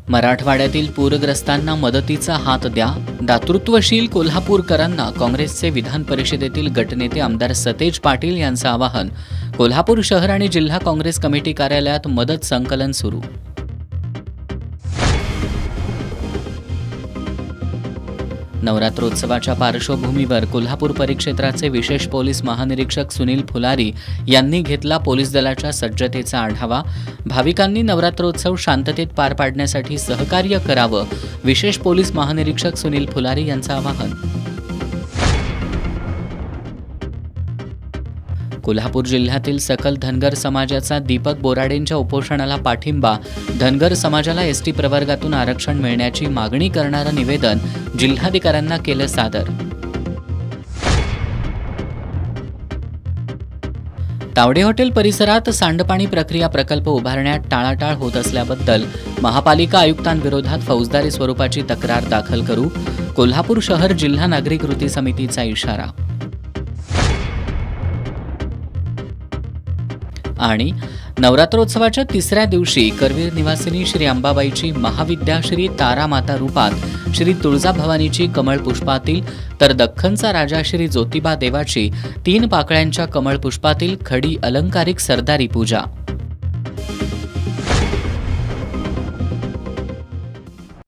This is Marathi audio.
मराठवाड्यातील पूरग्रस्तांना मदतीचा हात द्या. दातृत्वशील कोल्हापूरकरांना काँग्रेसचे विधान परिषदेतील गटनेते आमदार सतेज पाटील यांचं आवाहन. कोल्हापूर शहर आणि जिल्हा काँग्रेस कमिटी कार्यालयात मदत संकलन सुरू. नवरात्रोत्सवाच्या पार्श्वभूमीवर कोल्हापूर परिक्षेत्राचे विशेष पोलीस महानिरीक्षक सुनील फुलारी यांनी घेतला पोलीस दलाच्या सज्जतेचा आढावा. भाविकांनी नवरात्रोत्सव शांततेत पार पाडण्यासाठी सहकार्य करावं, विशेष पोलीस महानिरीक्षक सुनील फुलारी यांचं आवाहन. कोल्हापूर जिल्ह्यातील सकल धनगर समाजाचा दीपक बोराडेंच्या उपोषणाला पाठिंबा. धनगर समाजाला एसटी प्रवर्गातून आरक्षण मिळण्याची मागणी करणारं निवेदन जिल्हाधिकाऱ्यांना केलं सादर. तावडे हॉटेल परिसरात सांडपाणी प्रक्रिया प्रकल्प उभारण्यात टाळाटाळ होत असल्याबद्दल महापालिका आयुक्तांविरोधात फौजदारी स्वरूपाची तक्रार दाखल करू. कोल्हापूर शहर जिल्हा नागरिक कृती समितीचा इशारा. आणि नवरात्रोत्सवाच्या तिसऱ्या दिवशी करवीर निवासिनी श्री अंबाबाईची महाविद्या श्री तारामाता रूपात श्री तुळजाभवानीची कमळ पुष्पातील तर दख्खनचा राजा श्री ज्योतिबा देवाची 3 पाकळ्यांच्या कमळ पुष्पातील खडी अलंकारिक सरदारी पूजा.